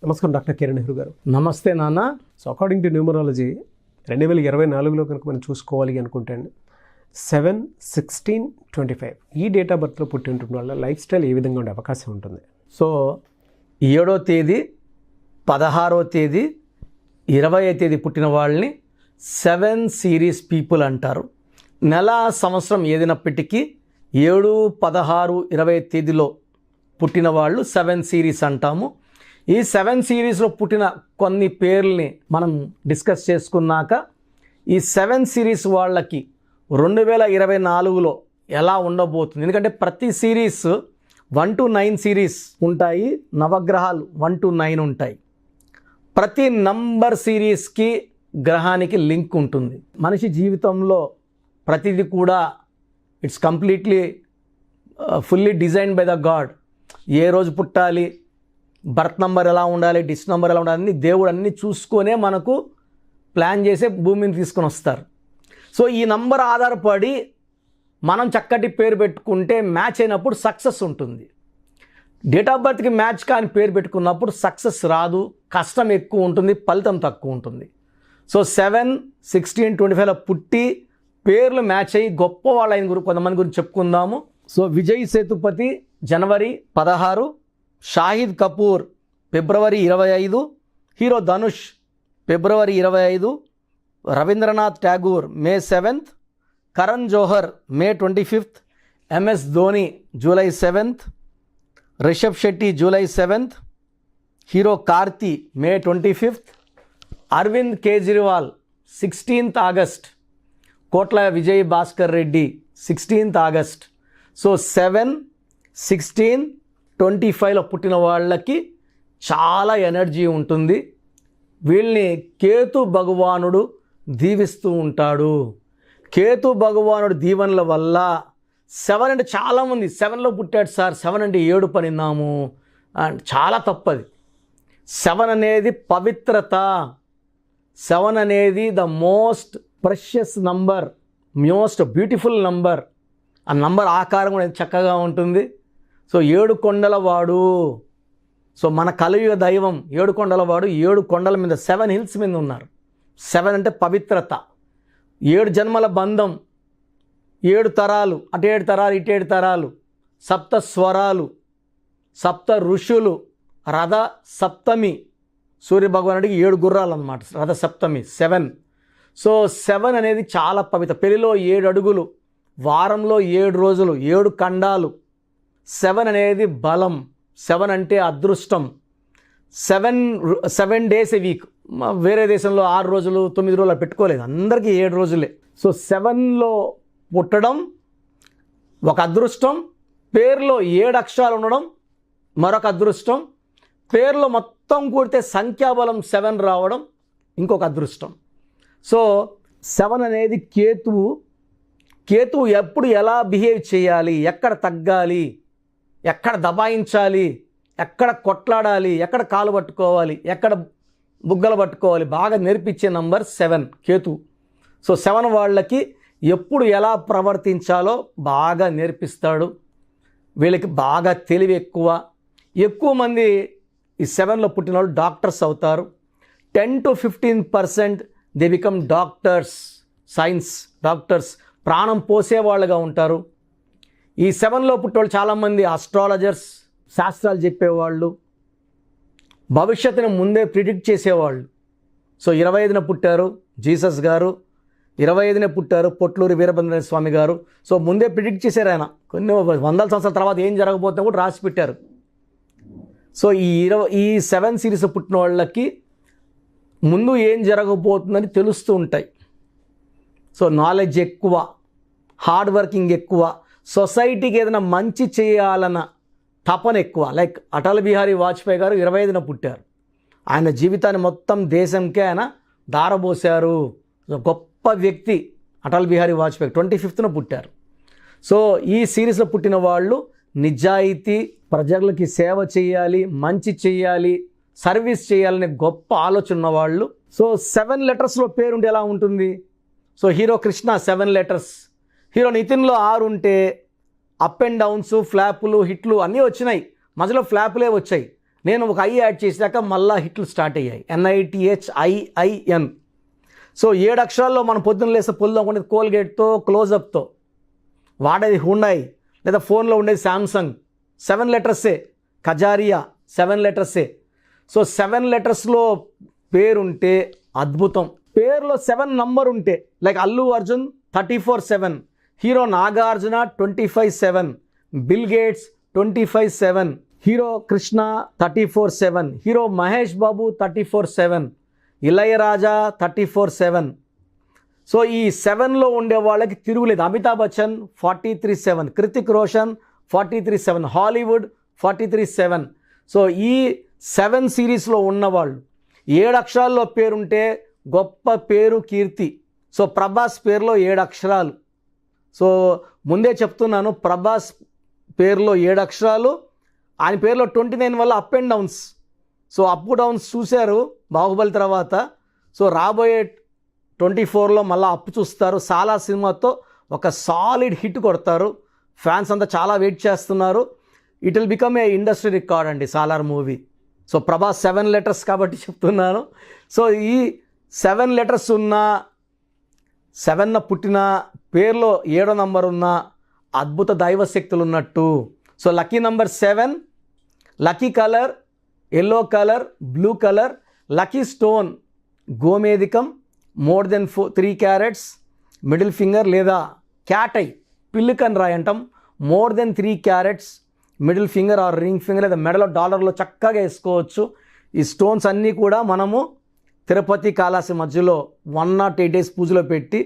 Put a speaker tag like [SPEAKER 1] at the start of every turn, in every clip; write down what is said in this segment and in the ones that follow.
[SPEAKER 1] నమస్కారం డాక్టర్ కిరణ్ నెహ్రూ గారు.
[SPEAKER 2] నమస్తే నాన్న.
[SPEAKER 1] సో అకార్డింగ్ టు న్యూమరాలజీ 2024లో కనుక మనం చూసుకోవాలి అనుకుంటే 7, 16, 25 ఈ డేట్ ఆఫ్ బర్త్లో పుట్టి ఉండటం వల్ల లైఫ్ స్టైల్ ఏ విధంగా ఉండే అవకాశం ఉంటుంది?
[SPEAKER 2] సో 7వ తేదీ, 16వ తేదీ, 20వ తేదీ పుట్టిన వాళ్ళని 7 సిరీస్ పీపుల్ అంటారు. నెల సంవత్సరం ఏదైనప్పటికీ 7, 16, 20 తేదీలో పుట్టిన వాళ్ళు 7 సిరీస్ అంటాము. ఈ 7 సిరీస్లో పుట్టిన కొన్ని పేర్లని మనం డిస్కస్ చేసుకున్నాక ఈ 7 సిరీస్ వాళ్ళకి 2024లో ఎలా ఉండబోతుంది, ఎందుకంటే ప్రతి సిరీస్ 1 to 9 సిరీస్ ఉంటాయి, నవగ్రహాలు 1 to 9 ఉంటాయి. ప్రతి నంబర్ సిరీస్కి గ్రహానికి లింక్ ఉంటుంది. మనిషి జీవితంలో ప్రతిదీ కూడా it's completely fully design by the God. ఏ రోజు పుట్టాలి, బర్త్ నంబర్ ఎలా ఉండాలి, డిస్ నంబర్ ఎలా ఉండాలి, అన్ని దేవుడు అన్నీ చూసుకొనే మనకు ప్లాన్ చేసే భూమిని తీసుకొని వస్తారు. సో ఈ నంబర్ ఆధారపడి మనం చక్కటి పేరు పెట్టుకుంటే మ్యాచ్ అయినప్పుడు సక్సెస్ ఉంటుంది. డేట్ ఆఫ్ బర్త్కి మ్యాచ్ కాని పేరు పెట్టుకున్నప్పుడు సక్సెస్ రాదు, కష్టం ఎక్కువ ఉంటుంది, ఫలితం తక్కువ ఉంటుంది. సో 7, 16, 25లో పుట్టి పేర్లు మ్యాచ్ అయ్యి గొప్ప వాళ్ళ కొంతమంది గురించి చెప్పుకుందాము. సో విజయ్ సేతుపతి జనవరి 16, షాహిద్ కపూర్ ఫిబ్రవరి 25, హీరో ధనుష్ ఫిబ్రవరి 25, Rabindranath Tagore May 7th, Karan Johar May 25th, MS Dhoni July 7th, Rishab Shetty July 7th, hero Karthi May 25th, Arvind Kejriwal 16th August, Kotla Vijay Bhaskar Reddy 16th August. So 7, 16, 25లో పుట్టిన వాళ్ళకి చాలా ఎనర్జీ ఉంటుంది. వీళ్ళని కేతు భగవానుడు దీవిస్తూ ఉంటాడు. కేతు భగవానుడు దీవెనల వల్ల 7 అంటే చాలామంది 7లో పుట్టాడు సార్, 7 అంటే 7 పనిన్నాము అండ్ చాలా తప్పది. 7 అనేది పవిత్రత. 7 అనేది the most precious number, most beautiful number. ఆ నంబర్ ఆకారం కూడా చక్కగా ఉంటుంది. సో 7 కొండల వాడు, సో మన కలియుగ దైవం 7 కొండల వాడు. 7 కొండల మీద 7 హిల్స్ మీద ఉన్నారు. 7 అంటే పవిత్రత, 7 జన్మల బంధం, 7 తరాలు, అటు 7 తరాలు, ఇటు 7 తరాలు, 7 స్వరాలు, 7 ఋషులు, రథ సప్తమి, సూర్యభగవానుడికి 7 గుర్రాలు అన్నమాట, రథ సప్తమి 7. సో 7 అనేది చాలా పవిత్ర. పెళ్లిలో 7 అడుగులు, వారంలో 7 రోజులు, 7 ఖండాలు. 7 అనేది బలం, 7 అంటే అదృష్టం. 7 డేస్ ఏ వీక్. వేరే దేశంలో 6 రోజులు 9 రోజులు పెట్టుకోలేదు, అందరికీ 7 రోజులే. సో 7లో పుట్టడం ఒక అదృష్టం. పేరులో 7 అక్షరాలు ఉండడం మరొక అదృష్టం. పేరులో మొత్తం కూడితే సంఖ్యాబలం 7 రావడం ఇంకొక అదృష్టం. సో 7 అనేది కేతువు. కేతువు ఎప్పుడు ఎలా బిహేవ్ చేయాలి, ఎక్కడ తగ్గాలి, ఎక్కడ దబాయించాలి, ఎక్కడ కొట్లాడాలి, ఎక్కడ కాలు పట్టుకోవాలి, ఎక్కడ బుగ్గలు పట్టుకోవాలి బాగా నేర్పించే నంబర్ 7 కేతు. సో 7 వాళ్ళకి ఎప్పుడు ఎలా ప్రవర్తించాలో బాగా నేర్పిస్తాడు. వీళ్ళకి బాగా తెలివి ఎక్కువ. ఎక్కువ మంది ఈ 7లో పుట్టిన వాళ్ళు డాక్టర్స్ అవుతారు. 10 to 15% they become doctors, science doctors, ప్రాణం పోసేవాళ్ళుగా ఉంటారు. ఈ 7లో పుట్టేవాళ్ళు చాలామంది ఆస్ట్రాలజర్స్, శాస్త్రాలు చెప్పేవాళ్ళు, భవిష్యత్తుని ముందే ప్రిడిక్ట్ చేసేవాళ్ళు. సో 25న పుట్టారు జీసస్ గారు, 25నే పుట్టారు పొట్లూరి వీరభద్ర స్వామి గారు. సో ముందే ప్రిడిక్ట్ చేశారు ఆయన. కొన్ని వందల సంవత్సరాల తర్వాత ఏం జరగబోతుందో కూడా రాసి పెట్టారు. సో ఈ 7 సిరీస్ పుట్టిన వాళ్ళకి ముందు ఏం జరగబోతుందని తెలుస్తూ ఉంటాయి. సో నాలెడ్జ్ ఎక్కువ, హార్డ్ వర్కింగ్ ఎక్కువ, సొసైటీకి ఏదైనా మంచి చేయాలన్న తపన ఎక్కువ. లైక్ అటల్ బిహారీ వాజ్పేయి గారు 25న పుట్టారు. ఆయన జీవితాన్ని మొత్తం దేశంకే ఆయన దారబోశారు. గొప్ప వ్యక్తి అటల్ బిహారీ వాజ్పేయి 25న పుట్టారు. సో ఈ సిరీస్లో పుట్టిన వాళ్ళు నిజాయితీ, ప్రజలకి సేవ చేయాలి, మంచి చేయాలి, సర్వీస్ చేయాలనే గొప్ప ఆలోచన ఉన్నవాళ్ళు. సో 7 లెటర్స్లో పేరుంటే ఎలా ఉంటుంది? So hero Krishna 7 letters, hero నితిన్లో 6 ఉంటే అప్ అండ్ డౌన్స్, ఫ్లాపులు, హిట్లు అన్నీ వచ్చినాయి. మధ్యలో ఫ్లాపులే వచ్చాయి. నేను ఒక ఐ యాడ్ చేశాక మళ్ళా హిట్లు స్టార్ట్ అయ్యాయి. NITHIIN. సో 7 అక్షరాల్లో మనం పొద్దున్న లేస్తే పొద్దున ఉండేది కోల్గేట్తో, క్లోజప్తో, వాడేది హుండాయ్, లేదా ఫోన్లో ఉండేది శాంసంగ్. 7 లెటర్సే. కజారియా 7 లెటర్సే. సో 7 లెటర్స్లో పేరుంటే అద్భుతం. పేరులో 7 నంబర్ ఉంటే, like Allu Arjun 34/7, hero Nagarjuna 25/7, Bill Gates 25/7, hero Krishna 34/7, hero Mahesh Babu 34/7, Ilaiyaraaja 34/7. So ఈ 7లో ఉండే వాళ్ళకి తిరుగులేదు. అమితాబ్ బచ్చన్ 43/7, కృతిక్ రోషన్ 43/7, హాలీవుడ్ 43/7. సో ఈ 7 సిరీస్లో ఉన్నవాళ్ళు 7 అక్షరాల్లో పేరుంటే గొప్ప పేరు, కీర్తి. సో ప్రభాస్ పేరులో 7 అక్షరాలు. సో ముందే చెప్తున్నాను, ప్రభాస్ పేరులో 7 అక్షరాలు, ఆయన పేరులో 29 వల్ల up and downs. So up downs చూశారు బాహుబలి తర్వాత. సో రాబోయే 24లో మళ్ళీ అప్పు చూస్తారు. సాలా సినిమాతో ఒక సాలిడ్ హిట్ కొడతారు. ఫ్యాన్స్ అంతా చాలా వెయిట్ చేస్తున్నారు. It will become a industry record అండి Salaar movie. So Prabhas 7 letters కాబట్టి చెప్తున్నాను. సో ఈ 7 లెటర్స్ ఉన్న, 7న పుట్టిన, పేరులో 7వ నంబర్ ఉన్న అద్భుత దైవశక్తులు ఉన్నట్టు. So lucky number 7, lucky colour yellow colour, blue colour, lucky stone గోమేధికం, more than 3 carats, middle finger లేదా క్యాట్ ఐ, పిల్లికన్ రాయి అంటాం, more than 3 carats, middle finger or ring finger లేదా మెడలో డాలర్లో చక్కగా వేసుకోవచ్చు. ఈ స్టోన్స్ అన్నీ కూడా మనము తిరుపతి కాళహస్తి మధ్యలో 108 days పూజలో పెట్టి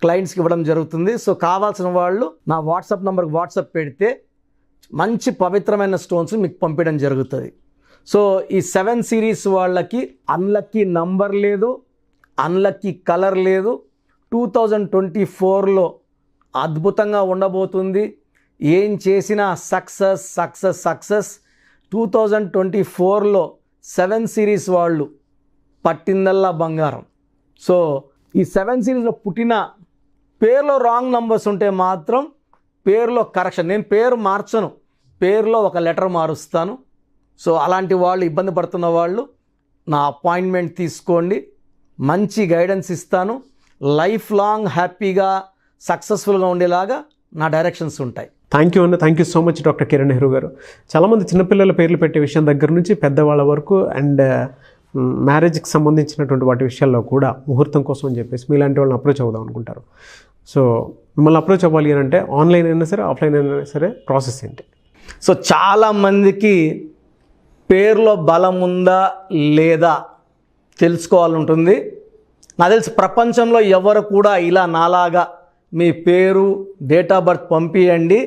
[SPEAKER 2] క్లయింట్స్కి ఇవ్వడం జరుగుతుంది. సో కావాల్సిన వాళ్ళు నా వాట్సాప్ నెంబర్కి వాట్సాప్ పెడితే మంచి పవిత్రమైన స్టోన్స్ మీకు పంపించడం జరుగుతుంది. సో ఈ 7 సిరీస్ వాళ్ళకి అన్లక్కీ నంబర్ లేదు, అన్లక్కీ కలర్ లేదు. 2024లో అద్భుతంగా ఉండబోతుంది. ఏం చేసినా సక్సెస్ సక్సెస్ సక్సెస్. 2024లో 7 సిరీస్ వాళ్ళు పట్టిందల్లా బంగారం. సో ఈ 7 సిరీస్లో పుట్టిన పేరులో రాంగ్ నంబర్స్ ఉంటే మాత్రం పేరులో కరెక్షన్. నేను పేరు మార్చను, పేరులో ఒక లెటర్ మారుస్తాను. సో అలాంటి వాళ్ళు, ఇబ్బంది పడుతున్న వాళ్ళు నా అపాయింట్మెంట్ తీసుకోండి, మంచి గైడెన్స్ ఇస్తాను. లైఫ్ లాంగ్ హ్యాపీగా సక్సెస్ఫుల్గా ఉండేలాగా నా డైరెక్షన్స్ ఉంటాయి.
[SPEAKER 1] థ్యాంక్ యూ అన్న. Thank you so much doctor Kiran Nehru గారు. చాలామంది చిన్నపిల్లల పేర్లు పెట్టే విషయం దగ్గర నుంచి పెద్దవాళ్ళ వరకు అండ్ మ్యారేజ్కి సంబంధించినటువంటి వాటి విషయాల్లో కూడా ముహూర్తం కోసం అని చెప్పేసి మీలాంటి వాళ్ళని అప్రోచ్ అవుదాం అనుకుంటారు. సో మిమ్మల్ని అప్రోచ్ అవ్వాలి అని అంటే ఆన్లైన్ అయినా సరే, ఆఫ్లైన్ అయినా సరే ప్రాసెస్ ఏంటి?
[SPEAKER 2] సో చాలామందికి పేరులో బలం ఉందా లేదా తెలుసుకోవాలని ఉంటుంది. నాకు తెలిసి ప్రపంచంలో ఎవరు కూడా ఇలా నాలాగా మీ పేరు, డేట్ ఆఫ్ బర్త్ పంపియండి,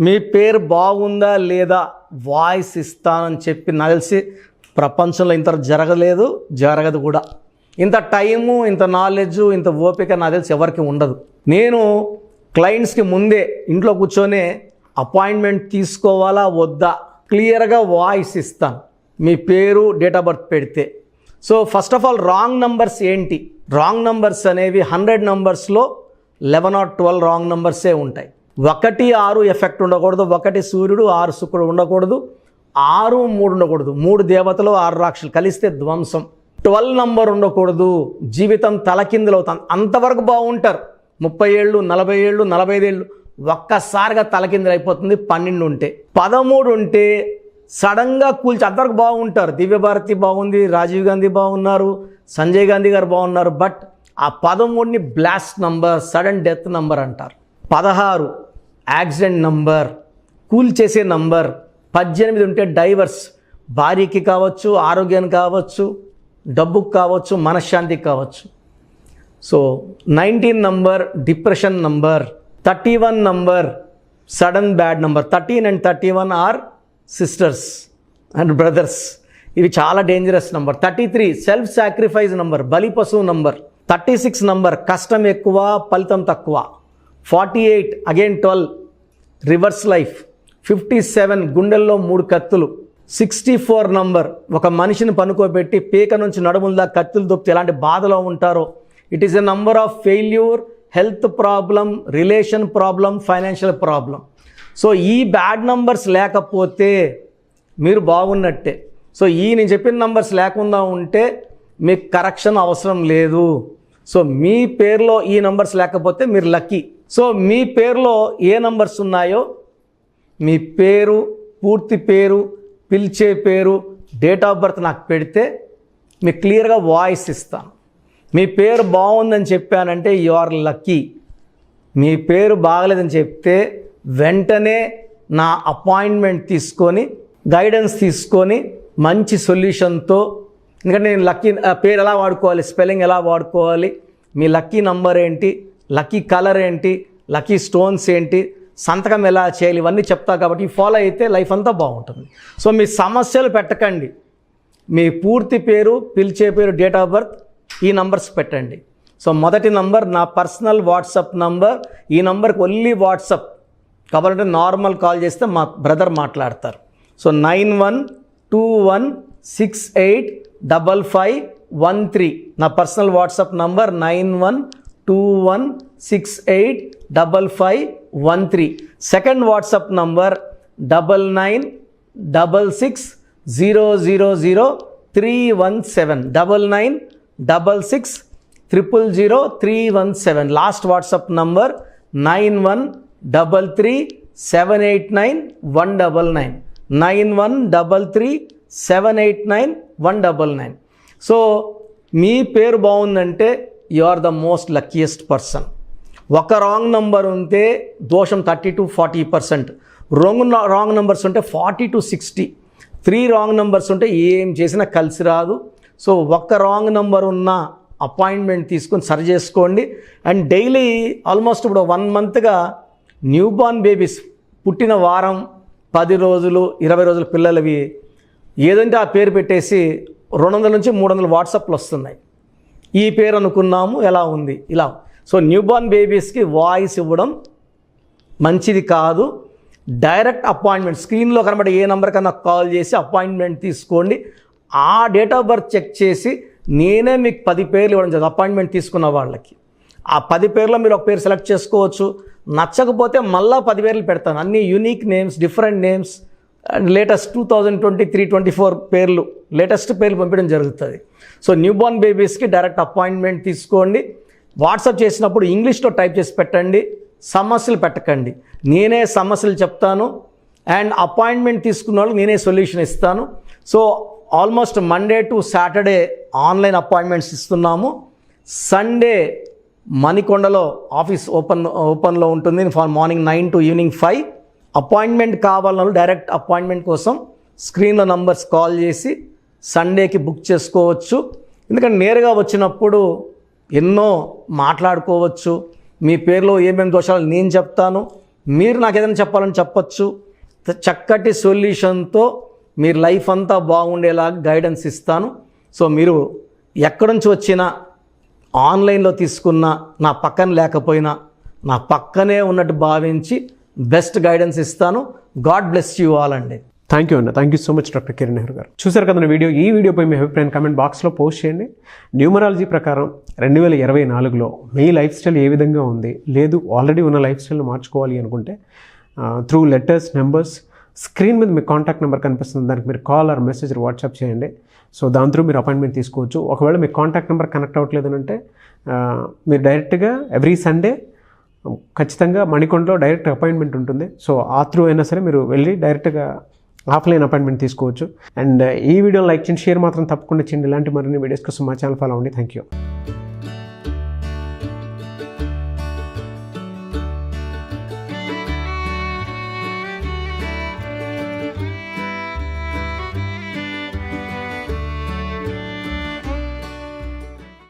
[SPEAKER 2] మీ పేరు బాగుందా లేదా వాయిస్ ఇస్తానని చెప్పి నాకు తెలిసి ప్రపంచంలో ఇంత జరగదు కూడా. ఇంత టైము, ఇంత నాలెడ్జ్, ఇంత ఓపిక నాకు తెలిసి ఎవరికి ఉండదు. నేను క్లయింట్స్కి ముందే ఇంట్లో కూర్చొనే అపాయింట్మెంట్ తీసుకోవాలా వద్దా క్లియర్గా వాయిస్ ఇస్తాను మీ పేరు, డేట్ ఆఫ్ బర్త్ పెడితే. So first of all wrong numbers ఏంటి? రాంగ్ నంబర్స్ అనేవి 100 నంబర్స్లో 11 or 12 రాంగ్ నంబర్సే ఉంటాయి. 1, 6 ఎఫెక్ట్ ఉండకూడదు, 1 సూర్యుడు 6 శుక్రుడు ఉండకూడదు, 6, 3 ఉండకూడదు, 3 దేవతలు 6 రాక్షసులు కలిస్తే ధ్వంసం. 12 నంబర్ ఉండకూడదు, జీవితం తలకిందులవుతాం. అంతవరకు బాగుంటారు, 30 ఏళ్ళు, 40 ఏళ్ళు, 45 ఏళ్ళు, ఒక్కసారిగా తలకిందులు అయిపోతుంది 12 ఉంటే. 13 ఉంటే సడన్గా కూల్చి అంతవరకు బాగుంటారు. దివ్యభారతి బాగుంది, రాజీవ్ గాంధీ బాగున్నారు, సంజయ్ గాంధీ గారు బాగున్నారు. బట్ ఆ 13ని blast number, sudden death number అంటారు. 16 యాక్సిడెంట్ నంబర్, కూల్ చేసే నంబర్. 18 ఉంటే డైవర్స్, భార్యకి కావచ్చు, ఆరోగ్యానికి కావచ్చు, డబ్బుకు కావచ్చు, మనశ్శాంతికి కావచ్చు. So 19 number depression number. 31 number sudden bad number. 13 and 31 are sisters and brothers. ఇవి చాలా dangerous number. 33 self sacrifice number, బలి పశువు నంబర్. 36 నంబర్ కష్టం ఎక్కువ, ఫలితం తక్కువ. 48 అగైన్ 12 రివర్స్ లైఫ్. 57 గుండెల్లో 3 కత్తులు. 64 నంబర్ ఒక మనిషిని పనుకోబెట్టి పీక నుంచి నడుముల కత్తులు దొప్పితే ఎలాంటి బాధలో ఉంటారో. It is a number of failure, health problem, relation problem, financial problem. So ఈ బ్యాడ్ నంబర్స్ లేకపోతే మీరు బాగున్నట్టే. సో నేను చెప్పిన నంబర్స్ లేకుండా ఉంటే మీకు కరెక్షన్ అవసరం లేదు. సో మీ పేరులో ఈ నంబర్స్ లేకపోతే మీరు లక్కీ. సో మీ పేరులో ఏ నంబర్స్ ఉన్నాయో మీ పేరు, పూర్తి పేరు, పిలిచే పేరు, డేట్ ఆఫ్ బర్త్ నాకు పెడితే మీకు క్లియర్గా వాయిస్ ఇస్తాను. మీ పేరు బాగుందని చెప్పానంటే యు ఆర్ లక్కీ. మీ పేరు బాగలేదని చెప్తే వెంటనే నా అపాయింట్మెంట్ తీసుకొని గైడెన్స్ తీసుకొని మంచి సొల్యూషన్తో, ఎందుకంటే నేను లక్కీ పేరు ఎలా వాడుకోవాలి, స్పెల్లింగ్ ఎలా వాడుకోవాలి, మీ లక్కీ నంబర్ ఏంటి, లక్కీ కలర్ ఏంటి, లక్కీ స్టోన్స్ ఏంటి, సంతకం ఎలా చేయాలి, ఇవన్నీ చెప్తా కాబట్టి ఫాలో అయితే లైఫ్ అంతా బాగుంటుంది. సో మీ సమస్యలు పెట్టకండి. మీ పూర్తి పేరు, పిలిచే పేరు, డేట్ ఆఫ్ బర్త్, ఈ నంబర్స్ పెట్టండి. సో మొదటి నంబర్ నా పర్సనల్ వాట్సాప్ నంబర్. ఈ నంబర్కి ఓన్లీ వాట్సాప్ కాబట్టి నార్మల్ కాల్ చేస్తే మా బ్రదర్ మాట్లాడతారు. సో 9121685513 నా personal WhatsApp number 9121685513. Second WhatsApp number 9966000317 9966000317. Last WhatsApp number 9133789199 9133789199. So మీ పేరు బాగుందంటే you are the most luckiest person. ఒక రాంగ్ నంబర్ ఉంటే దోషం 30 to 40%, రాంగ్ నెంబర్స్ ఉంటే 40 to 60, 3 రాంగ్ నెంబర్స్ ఉంటే ఏం చేసినా కలిసి రాదు. సో ఒక్క రాంగ్ నెంబర్ ఉన్న అపాయింట్మెంట్ తీసుకొని సరి చేసుకోండి. అండ్ డైలీ ఆల్మోస్ట్ ఇప్పుడు 1 మంత్గా న్యూ బార్న్ బేబీస్ పుట్టిన వారం, 10 రోజులు, 20 రోజుల పిల్లలవి ఏదంటే ఆ పేరు పెట్టేసి 200 నుంచి 300 వాట్సాప్లు వస్తున్నాయి. ఈ పేరు అనుకున్నాము, ఎలా ఉంది, ఇలా. సో న్యూ బార్న్ బేబీస్కి వాయిస్ ఇవ్వడం మంచిది కాదు. డైరెక్ట్ అపాయింట్మెంట్ స్క్రీన్లో కనబడే ఏ నెంబర్ కన్నా కాల్ చేసి అపాయింట్మెంట్ తీసుకోండి. ఆ డేట్ ఆఫ్ బర్త్ చెక్ చేసి నేనే మీకు 10 పేర్లు ఇవ్వడం జరుగుతుంది అపాయింట్మెంట్ తీసుకున్న వాళ్ళకి. ఆ 10 పేర్లో మీరు ఒక పేరు సెలెక్ట్ చేసుకోవచ్చు. నచ్చకపోతే మళ్ళీ 10 పేర్లు పెడతాను. అన్ని unique names, different names and latest 2023-24 పేర్లు, లేటెస్ట్ పేర్లు పంపించడం జరుగుతుంది. సో న్యూ బార్న్ బేబీస్కి డైరెక్ట్ అపాయింట్మెంట్ తీసుకోండి. వాట్సాప్ చేసినప్పుడు ఇంగ్లీష్లో టైప్ చేసి పెట్టండి, సమస్యలు పెట్టకండి. నేనే సమస్యలు చెప్తాను అండ్ అపాయింట్మెంట్ తీసుకున్న వాళ్ళకి నేనే సొల్యూషన్ ఇస్తాను. So almost Monday to Saturday online appointments ఇస్తున్నాము. సండే మణికొండలో ఆఫీస్ ఓపెన్లో ఉంటుంది మార్నింగ్ 9 to ఈవినింగ్ 5. అపాయింట్మెంట్ కావాలన్న డైరెక్ట్ అపాయింట్మెంట్ కోసం స్క్రీన్లో నంబర్స్ కాల్ చేసి సండేకి బుక్ చేసుకోవచ్చు. ఎందుకంటే నేరుగా వచ్చినప్పుడు ఎన్నో మాట్లాడుకోవచ్చు. మీ పేరులో ఏమేమి దోషాలు నేను చెప్తాను, మీరు నాకు ఏదైనా చెప్పాలని చెప్పచ్చు. చక్కటి సొల్యూషన్తో మీరు లైఫ్ అంతా బాగుండేలాగా గైడెన్స్ ఇస్తాను. సో మీరు ఎక్కడి నుంచి వచ్చినా, ఆన్లైన్లో తీసుకున్న, నా పక్కన లేకపోయినా నా పక్కనే ఉన్నట్టు భావించి బెస్ట్ గైడెన్స్ ఇస్తాను. గాడ్ బ్లెస్ యూ ఆల్ అండి.
[SPEAKER 1] థ్యాంక్ యూ అన్న. Thank you so much doctor Kiran Nehru గారు. చూసారు కదా వీడియో. ఈ వీడియోపై మీ అభిప్రాయం కామెంట్ బాక్స్లో పోస్ట్ చేయండి. న్యూమరాలజీ ప్రకారం 2024లో మీ లైఫ్ స్టైల్ ఏ విధంగా ఉంది, లేదు ఆల్రెడీ ఉన్న లైఫ్ స్టైల్ని మార్చుకోవాలి అనుకుంటే త్రూ లెటర్స్, నెంబర్స్, స్క్రీన్ మీద మీ కాంటాక్ట్ నెంబర్ కనిపిస్తుంది, దానికి మీరు కాల్ ఆర్ మెసేజ్ వాట్సాప్ చేయండి. సో దాని త్రూ మీరు అపాయింట్మెంట్ తీసుకోవచ్చు. ఒకవేళ మీ కాంటాక్ట్ నెంబర్ కనెక్ట్ అవ్వట్లేదు అంటే మీరు డైరెక్ట్గా ఎవ్రీ సండే ఖచ్చితంగా మణికొండలో డైరెక్ట్ అపాయింట్మెంట్ ఉంటుంది. సో ఆ త్రూ అయినా సరే మీరు వెళ్ళి డైరెక్ట్గా ఆఫ్లైన్ అపాయింట్మెంట్ తీసుకోవచ్చు. అండ్ ఈ వీడియో లైక్ చేయండి, షేర్ మాత్రం తప్పకుండా చేయండి. ఇలాంటి మరిన్ని వీడియోస్ కోసం మా ఛానల్ ఫాలో అవ్వండి. Thank you.